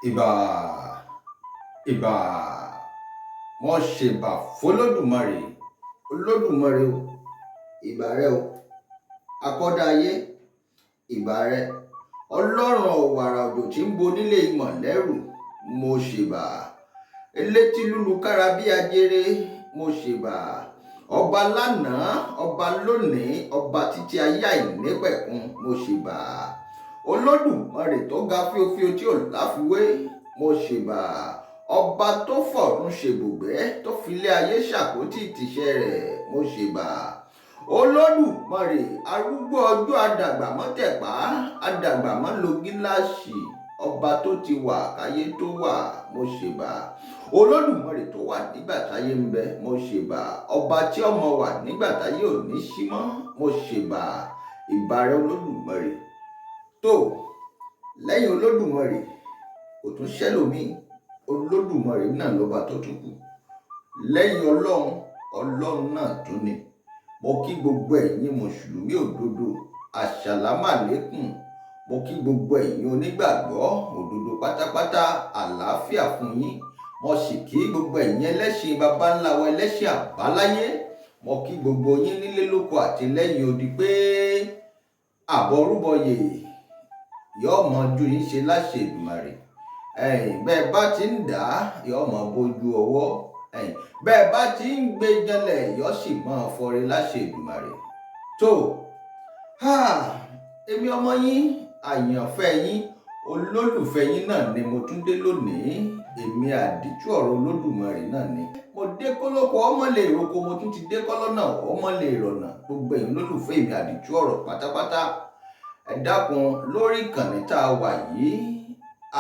ìbà ìbà wọ́n ṣèbà fọlọ́dùmarè olódùmarè o. ìbà rẹ o akọ́dá ayé, ìbà rẹ ọlọ́run ọ̀wàrà òjò tí ń bo nílé ìmọ̀lẹ́rù. mo ṣèbà elétí lúlu kára bí ajere. mo ṣèbà ọba lánàá, ọba lónìí, ọba títí ayé àìnípẹ̀kun. mo ṣèbà olódùmarè tó ga fíofío tí ò láfiwé. mo ṣèbà ọba tó fọ̀run ṣebùgbé tó filé ayé ṣàpótí ìtìsẹ̀ rẹ̀. mo ṣèbà olódùmarè arúgbó ọjọ́ adàgbà mọ́tẹ̀pá, adàgbà má lo gíláàsì, ọba tó ti wà káyé tó wà. mo ṣèbà olódùmarè tó wà nígbà táyé ń bẹ. mo ṣèbà ọba tí ọmọ wà nígbà táyé ò ní sí mọ́. mo ṣèbà ìbà rẹ olódùmarè. tó lẹ́yìn olódùmarè kò tún ṣẹlòmíì, olódùmarè náà lọ́ba tó tún kù. lẹ́yìn ọlọ́run náà tún ni. mo kí gbogbo ẹ̀yin mùsùlùmí òdodo àṣàlámàlékùn. mo kí gbogbo ẹ̀yin onígbàgbọ́ òdodo pátápátá àlàáfíà fún yín. mo sì kí gbogbo ẹ̀yin ẹlẹ́sìn baba ńlá wa ẹlẹ́sìn àbáláyé. mo kí gbogbo yín nílé lóko àti lẹ́yìn odi pé àbọrúbọyè yóò mọ ojú yín ṣe láṣẹ Èdùmàrè. bẹ́ẹ̀ bá ti ń dà á yóò mọ bójú ọwọ́. bẹ́ẹ̀ bá ti ń gbé janlẹ̀ yóò sì mọ fọre láṣẹ Èdùmàrè. tó èmi ọmọ yín àyànfẹ́ yín olólùfẹ́ yín náà ni mo tún dé lónìí. èmi àdìtú ọ̀rọ̀ olódùmarè náà ni. mo dé kólókó ọmọ lè roko, mo tún ti dé kọ́lọ́nà ọmọ lè rọ̀nà. gbogbo ẹ̀yin olólùfẹ́ èmi àdìtú ọ̀rọ̀ pátápátá ẹ dákun lórí ìkànnì tá a wà yìí,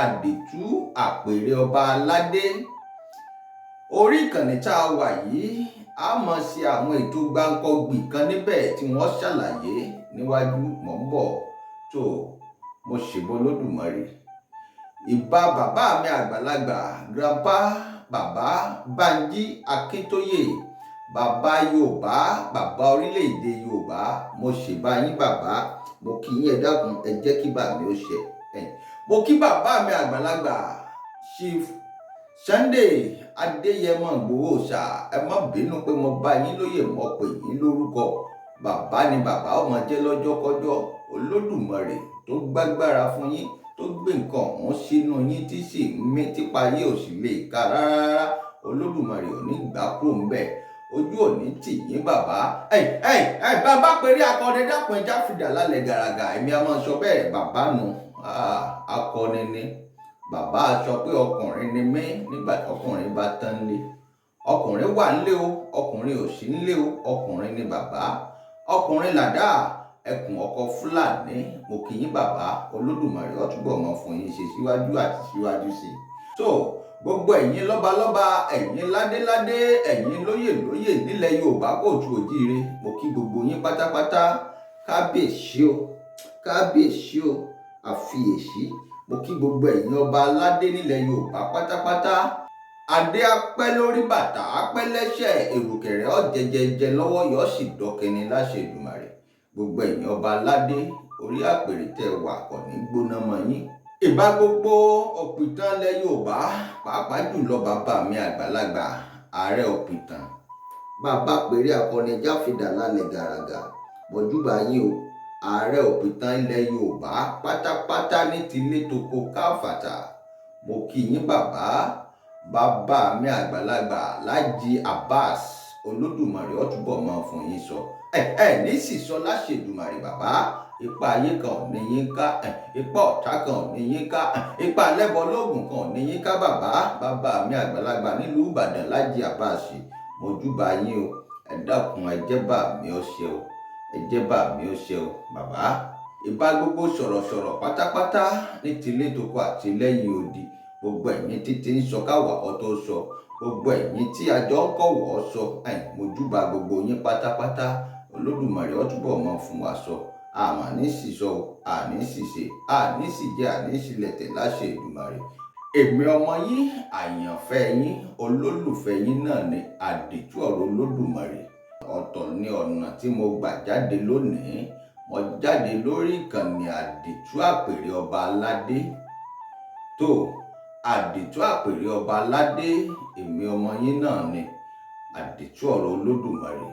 àdìtú àpèrè ọba aládé. orí ìkànnì tá a wà yìí a máa ṣe àwọn ètò gbáǹkọ́gbì kan níbẹ̀ tí wọ́n ṣàlàyé níwájú mọ̀ ń bọ̀. tó mo ṣèbọ olódùmarè. ìbà bàbá mi àgbàlagbà grandpa bàbá Bánjí Akíntóyè, bàbá Yorùbá, bàbá orílẹ̀-èdè Yorùbá. mo ṣèbà yín bàbá. mo kí yín ẹ dákun ẹ jẹ́ kí bà mí ó ṣe. mo kí bàbá mi àgbàlagbà Chief Sunday Adéyẹmọ Ìgbòho Òòṣà. ẹ má bínú pé mo bá yín lóyè, mo pè yín lórúkọ. bàbá ni bàbá ọmọ jẹ́ lọ́jọ́kọ́jọ́. olódùmarè tó gbágbára fún yín, tó gbé nǹkan ọ̀hún sínú yín tí sì ń mí típa yé ò sì lè ka rárá. olódùmarè ò ní gbà kúrò ń bẹ̀. ojú ò ní tì yín bàbá. bàbá péré akọni dákun ẹja fìdá lálẹ́ gàràgà. èmi a máa sọ bẹ́ẹ̀ bàbá nu akọni ni. bàbá sọ pé ọkùnrin ni mí nígbà tí ọkùnrin bá tán lé. ọkùnrin wà nílé o, ọkùnrin ò sí nílé o, ọkùnrin ni bàbá. ọkùnrin làdá ẹkùn ọkọ Fúlàní. mo kí yín bàbá. olódùmarè ó túbọ̀ mọ́ fún yín ṣe síwájú àti síwájú sí i. tó gbogbo ẹ̀yin lọ́balọ́ba, ẹ̀yin ládéládé, ẹ̀yin lóyèlóyè nílẹ̀ Yorùbá kóòtù òjíire. mo kí gbogbo yín pátápátá. kábíyèsí o, kábíyèsí o, àfiyèsí. mo kí gbogbo ẹ̀yin ọba aládé nílẹ̀ Yorùbá pátápátá. adé apẹ́ lórí, bàtà apẹ́ lẹ́sẹ̀, èrùkẹ̀rẹ̀ ọ̀jẹ̀jẹ̀jẹ̀ lọ́wọ́ yóò sì dọ́kẹni láṣẹ Èdùmàrè. gbogbo ẹ̀yin ọba aládé orí àpèrè tẹ́ wà kò ní gbóná mọ́ yín. ìbà gbogbo ọ̀pìtàn ilẹ̀ Yorùbá, pàápàá jùlọ bàbá mi àgbàlagbà ààrẹ ọ̀pìtàn, bàbá péré akọni jáfìdá lálẹ́ gàràgà. mọ̀júbà yín o, ààrẹ ọ̀pìtàn ilẹ̀ Yorùbá pátápátá ní tilé toko káfàtà. mo kí yín bàbá. bàbá mi àgbàlagbà Láàjì Abbas, olódùmarè ó túbọ̀ máa fún yín sọ. ní sísọ láṣẹ Èdùmàrè bàbá. ipa ayé kan ò ní yín ká, ipa ọ̀tá kan ò ní yín ká, ipa lẹ́bọ lóògùn kan ò ní yín ká bàbá. bàbá mi àgbàlagbà nílùú Ìbàdàn Láàjì Abbas, mọ̀júbà yín o. ẹ dákun ẹ jẹ́ bà mí ó ṣe o, ẹ jẹ́ bà mí ó ṣe o bàbá. ìbà gbogbo sọ̀rọ̀sọ̀rọ̀ pátápátá ní tilé toko àti lẹ́yìn odi. gbogbo ẹ̀yin títí ń sọ káwà ọ tó sọ, gbogbo ẹ̀yin tí àjọ ń kọ̀wọ́ sọ. mọ̀júbà gbogbo yín pátápátá. olódùmarè ó túbọ̀ mọ́ fún wa sọ. àmà ní sísọ, àní síse, àní síjẹ, àní sílẹ̀tẹ̀ láṣẹ Èdùmàrè. èmi ọmọ yín àyànfẹ́ yín olólùfẹ́ yín náà ni àdìtú ọ̀rọ̀ olódùmarè. ọ̀tọ̀ ni ọ̀nà tí mo gbà jáde lónìí. mo jáde lórí ìkànnì àdìtú àpèrè ọba aládé. tó àdìtú àpèrè ọba aládé, èmi ọmọ yín náà ni àdìtú ọ̀rọ̀ Olódùmarè.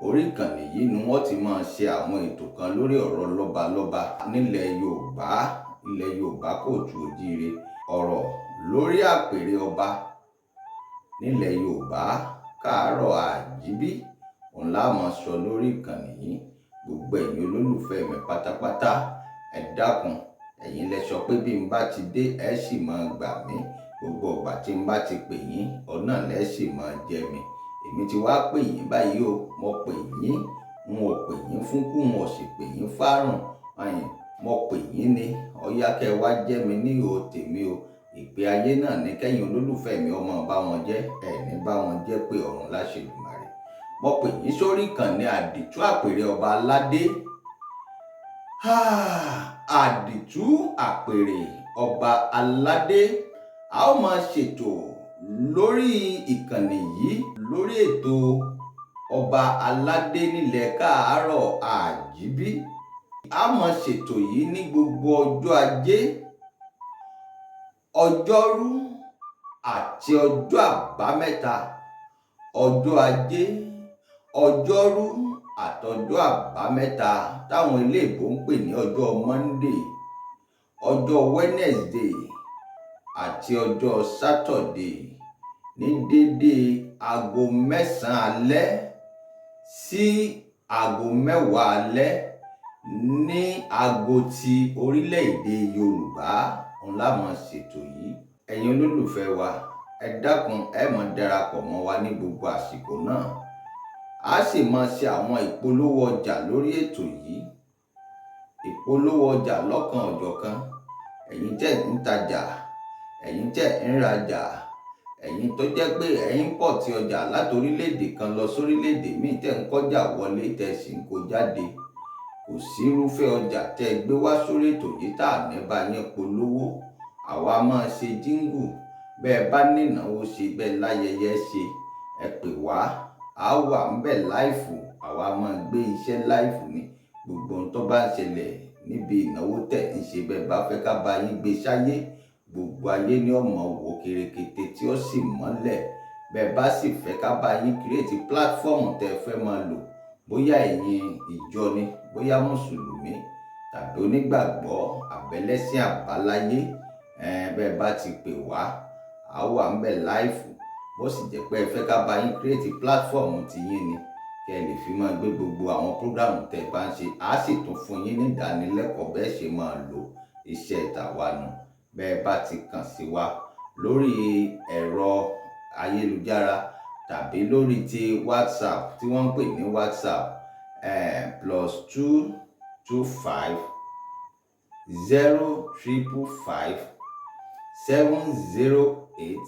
Orí ìkànnì yìí ni wọ́n ti máa ṣe àwọn ètò kan lórí ọ̀rọ̀ lọ́balọ́ba nílẹ̀ Yorùbá, ilẹ̀ Yorùbá kóòtù òjíire, ọ̀rọ̀ lórí àpèrè ọba nílẹ̀ Yorùbá káàárọ̀ àjíbí, òun la máa sọ lórí ìkànnì yìí. Gbogbo ẹ̀yin olólùfẹ́ mi pátápátá, ẹ dákun, ẹ̀yin lẹ sọ pé bí n bá ti dé ẹ sì máa gbà mí, gbogbo ọgbà tí n bá ti pè yín ọ̀nà lẹ sì máa jẹ mi. Èmi ti wá pè yín báyìí o, mo pè yín, n ò pè yín fún kú, n ò sì pè yín fárùn, mo pè yín ni ọ̀yá kẹ́ wá jẹ́ mi ní ihò tèmi o. Ìpè ayé náà ní kẹ́yìn olólùfẹ́ mi ọmọ bá wọn jẹ́, ẹ̀ní bá wọn jẹ́ pé ọ̀run láṣẹ Èdùmàrè. Mo pè yín sórí ìkànnì àdìtú àpèrè ọba aládé. Àdìtú àpèrè ọba aládé, a ó máa ṣètò lórí ìkànnì yìí lórí ètò ọba aládé nílẹ̀ káàárọ̀ àjíbí. A máa ṣètò yìí ní gbogbo ọjọ́ ajé, ọjọ́rú àti ọjọ́ àbámẹ́ta. Ọjọ́ ajé, ọjọ́rú àtọjọ́ àbámẹ́ta táwọn eléèbó ń pè ní ọjọ́ Monday, ọjọ́ Wednesday àti ọjọ́ Saturday ní dédé aago 9 alẹ́ sí aago 10 alẹ́ ní aago ti orílẹ̀-èdè Yorùbá. Òun la máa ṣètò yìí. Ẹ̀yin olólùfẹ́ wa, ẹ dákun, ẹ máa darapọ̀ mọ́ wa ní gbogbo àsìkò náà. A sì máa ṣe àwọn ìpolówó ọjà lórí ètò yìí. Ìpolówó ọjà lọ́kan ọ̀jọ̀kan. Ẹ̀yin tẹ́ ń tajà, ẹ̀yin tẹ́ ń rajà, ẹ̀yin tó jẹ́ pé ẹ̀yin pọ̀ ti ọjà láti orílẹ̀-èdè kan lọ sórílẹ̀-èdè míì, tẹ́ ń kọjá wọlé tẹ́ sì ń kó jáde. Kò sí irúfẹ́ ọjà tẹ́ gbé wá sórí ètò yìí tá à ní bá yín polówó. Àwa máa ṣe jíngù. Bẹ́ẹ̀ bá ní ìnáwó ṣe, bẹ́ẹ̀ láyẹyẹ ṣe, ẹ pè wá, a wà ń bẹ̀ láìfù. Àwa máa gbé iṣẹ́ láìfù ni. Gbogbo ohun tó bá ń ṣẹlẹ̀ níbi ìnáwó tẹ̀ ń ṣe, bẹ́ẹ̀ bá fẹ́ ká bá yín gbé sáyé, gbogbo ayé ni ó mọ̀ wò kérékété tí ó sì mọ́lẹ̀. Bẹ́ẹ̀ bá sì fẹ́ ká bá yín create platform tẹ́ fẹ́ máa lò, bóyá ẹ̀yin ìjọ ni, bóyá mùsùlùmí tàbí onígbàgbọ́ àbẹ́lẹ́sìn àbáláyé, bẹ́ẹ̀ bá ti pè wá, a wà ń bẹ̀ láìfù. Bó sì jẹ́ pé ẹ fẹ́ ká bá yín create platform ti yín ni, kẹ́ ẹ lè fi máa gbé gbogbo àwọn program tẹ́ bá ń ṣe. A sì tún fún yín ní ìdánilẹ́kọ̀ọ́ bẹ́ẹ̀ ṣe máa lo iṣẹ́ tàwa nù. Bẹ́ẹ̀ bá ti kàn sí wa lórí ẹ̀rọ ayélujára tàbí lórí ti WhatsApp tí wọ́n ń pè ní WhatsApp, +225 055 708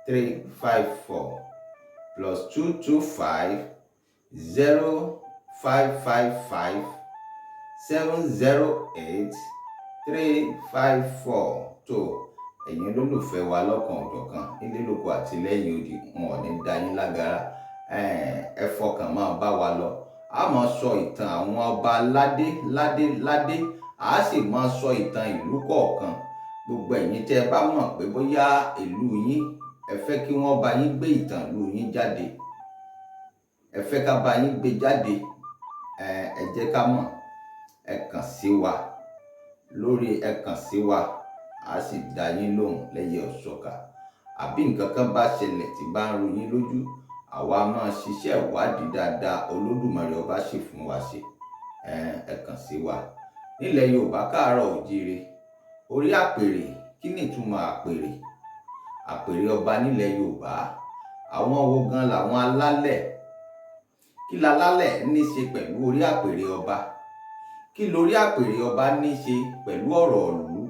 354 +225 0555 708 354. tó ẹ̀yin olólùfẹ́ wa lọ́kan ọ̀jọ̀kan nílé lóko àti lẹ́yìn odi, wọn ò ní dá yín lágara. Ẹ fọkàn máa bá wa lọ. A máa sọ ìtàn àwọn ọba ládé. A sì máa sọ ìtàn ìlú kọ̀ọ̀kan. Gbogbo ẹ̀yin tẹ́ ẹ bá mọ̀ pé bóyá ìlú yín ẹ fẹ́ kí wọ́n bá yín gbé ìtàn ìlú yín jáde, ẹ fẹ́ ká bá yín gbé jáde, ẹ jẹ́ ká mọ̀. Ẹ kàn sí wa lórí, ẹ kàn sí wa, a sì dá yín lóhùn lẹ́yẹ òṣọ́ka. Àbí nǹkan kan bá ṣẹlẹ̀ tí bá ń ru yín lójú, àwa máa ṣiṣẹ́ ìwádìí dáadáa. Olódùmarè ọba sì fún wa ṣe. Ẹ kàn sí wa. Nílẹ̀ Yorùbá káàárọ̀ òjíire, orí àpèrè, kí ni ìtumọ̀ àpèrè? Àpèrè ọba nílẹ̀ Yorùbá, àwọn wo gan làwọn alálẹ̀? Kí lálálẹ̀ ní ṣe pẹ̀lú orí àpèrè ọba? Kí lórí àpèrè ọba ní ṣe pẹ̀lú ọ̀rọ̀ ìlú?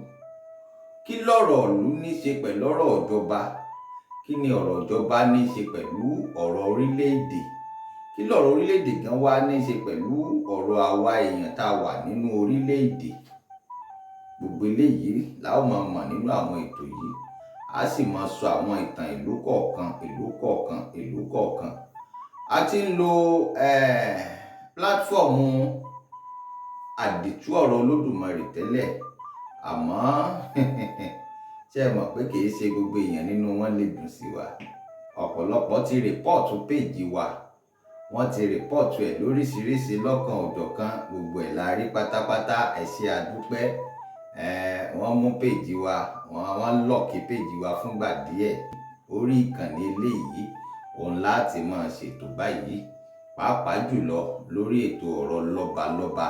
Kí lọ̀rọ̀ ìlú ní ṣe pẹ̀lú ọ̀rọ̀ ìjọba? Kí ni ọ̀rọ̀ ìjọba ní ṣe pẹ̀lú ọ̀rọ̀ orílẹ̀-èdè? Kí lọ̀rọ̀ orílẹ̀-èdè gan wá ní ṣe pẹ̀lú ọ̀rọ̀ àwa èèyàn tá a wà nínú orílẹ̀-èdè? Gbogbo eléyìí la ó máa mọ̀ nínú àwọn ètò yìí. A sì máa sọ àwọn ìtàn ìlú kọ̀ọ̀kan. A ti ń lo pílátífọ̀mù àdìtú ọ̀rọ̀ Olódùmarè tẹ́lẹ̀, àmọ́ ṣé ẹ mọ̀ pé kì í ṣe gbogbo èèyàn nínú wọn lè dùn sí wa. Ọ̀pọ̀lọpọ̀ ti rìpọ́ọ̀tù péèjì wa, wọ́n ti rìpọ́ọ̀tù ẹ̀ lóríṣiríṣi lọ́kan òjọ̀kan, gbogbo ẹ̀ la rí pátápátá. Ẹ ṣé àdúpẹ́. Wọ́n mú péèjì wa, wọ́n lọ́ọ̀kì péèjì wa fúngbà díẹ̀. Orí ìkànnì eléyìí òun láti máa ṣètò báyìí, pàápàá jùlọ lórí ètò ọ̀rọ̀ lọ́balọ́ba,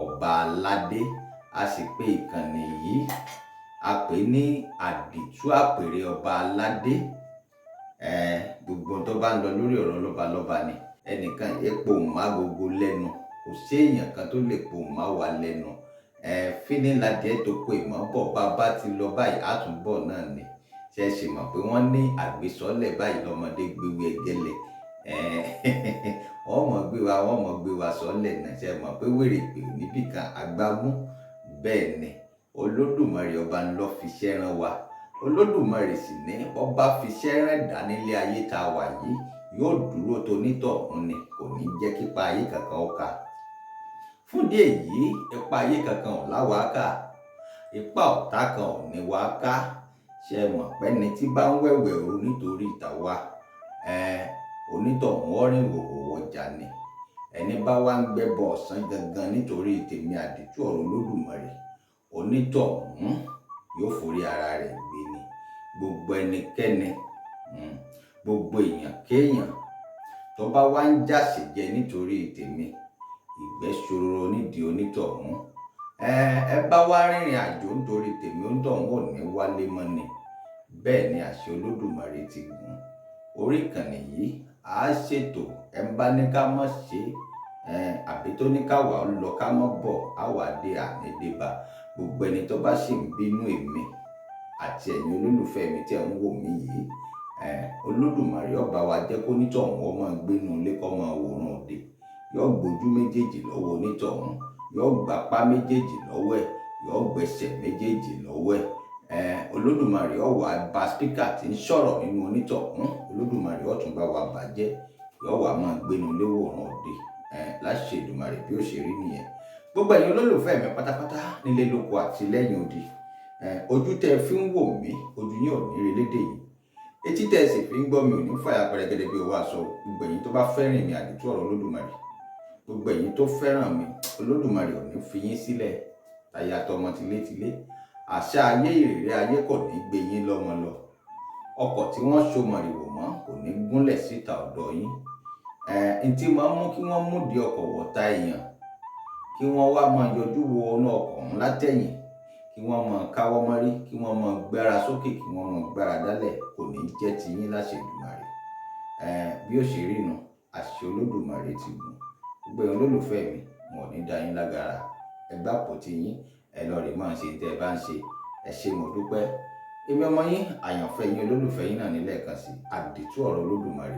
ọba aládé. A sì pè ìkànnì yìí, a pè ní àdìtú àpèrè ọba aládé. Gbogbo tó bá ń lọ lórí ọ̀rọ̀ lọ́balọ́ba ni. Ẹnìkan epo má gbogbo lẹ́nu, kò sí èèyàn kan tó lè po má wà lẹ́nu. Fínníladìẹ tó pè mọ́ bọ̀, bàbá ti lọ báyìí àtúnbọ̀ náà ni. Ṣé ẹ sì mọ̀ pé wọ́n ní àgbésọ́lẹ̀ báyìí lọ́mọdé gbéwé ẹgẹ́lẹ̀. Wọ́n mọ̀ gbé wa sọ́lẹ̀ náà. Ṣé ẹ mọ̀ pé wèrè pè níbì kan agbámú? Bẹ́ẹ̀ ni, Olódùmarè ọba ń lọ fi iṣẹ́ rán wa. Olódùmarè sì ní ọba fi iṣẹ́ rán dá nílé ayé tá a wà yìí, yóò dúró tonítọ̀hún ni, kò ní jẹ́ kípa ayé kankan ó ká. Fún díẹ̀ yìí, ipa ayé kankan ò láwa ká, ipa ọ̀tá kan ò ní wá ká. Ṣé ẹ mọ̀ pé ẹni tí bá ń wẹ̀wẹ̀ o nítorí ìtàwa, onítọ̀hún ọ̀rìn wòwò ọjà ni. Ẹni bá wá ń gbẹ́bọ ọ̀sán gangan nítorí tèmi àdìtú ọ̀rọ̀ Olódùmarè, onítọ̀hún yóò forí ara rẹ̀ gbé ni. Gbogbo ẹnikẹ́ni, gbogbo èèyàn kéèyàn tó bá wá ń jàṣẹ̀jẹ nítorí tèmi, ìgbẹ́ ṣòro nídìí onítọ̀hún. Ẹ bá wá rìnrìn àjò nítorí tèmi, onítọ̀hún ò ní wálé mọ́ ni. Bẹ́ẹ̀ ni àṣẹ Olódùmarè ti gùn. Orí ìkànnì yìí a ṣètò, ẹ bá ní ká mọ̀ ṣe, àbí tó ní ká wà lọ ká mọ̀ bọ̀, á wà dé ànídébà. Gbogbo ẹni tó bá sì ń bínú èmi àti ẹ̀yin olólùfẹ́ mi tí ẹ̀ ń wò mí yìí, Olódùmarè ọba wa jẹ́ kó onítọ̀hún ó máa gbénú ilé kó máa wòran òde. Yóò gbójú méjèèjì lọ́wọ́ onítọ̀hún, yóò gbapá méjèèjì lọ́wọ́ ẹ̀, yóò gbẹsẹ̀ méjèèjì lọ́wọ́ ẹ̀. Olódùmarè ó wá bá spíkà tí ń sọ̀rọ̀ nínú onítọ̀hún, Olódùmarè ó tún bá wa bàjẹ́, yóò wá máa gbénú ilé wòran òde. Láṣẹ Èdùmàrè bí ó ṣe rí nìyẹn. Gbogbo ẹ̀yin olólùfẹ́ mi pátápátá nílé lóko àti lẹ́yìn odi, ojú tẹ́ fi ń wò mí, ojú yín ò ní rí lédè yìí. Etí tẹ́ sì fi ń gbọ́ mi ò ní fàyà pẹrẹgẹdẹ bí owó aṣọ. Gbogbo ẹ̀yin tó bá fẹ́ràn mi àdìtú ọ̀rọ̀ Olódùmarè, gbogbo ẹ̀yin tó fẹ́ràn mi, Olódùmarè ò ní fi yín sílẹ̀. Tàyà tọmọ tilétilé, àṣà ayé ìrèrè ayé kò ní gbé yín lọ́mọ lọ. Ọkọ̀ tí wọ́n so mọ̀rìwò mọ́ kò ní gúnlẹ̀ síta ọ̀dọ̀ yín. Ntí máa ń mú kí wọ́n mú di ọkọ̀ wọ̀ta èèyàn, kí wọ́n wá máa yọjú wo inú ọkọ̀ ọ̀hún látẹ̀yìn, kí wọ́n máa káwọ́ mọ́rí, kí wọ́n máa gbára sókè, kí wọ́n máa gbára dálẹ̀, kò ní jẹ́ ti yín láṣẹ Èdùmàrè. Bí ó ṣe rí nu, àṣẹ Olódùmarè ti gùn. Gbogbo ẹ̀yin olólùfẹ́ mi, wọn ò ní dá yín lágara. Ẹ gbàpò tí yín, ẹ lọ rè máa ṣe tẹ́ ẹ bá ń ṣe. Ẹ ṣé mo dúpẹ́. Èmi ọmọ yín, àyànfẹ́ yín, olólùfẹ́ yín náà ní lẹ́ẹ̀kan sí àdìtú ọ̀rọ̀ Olódùmarè.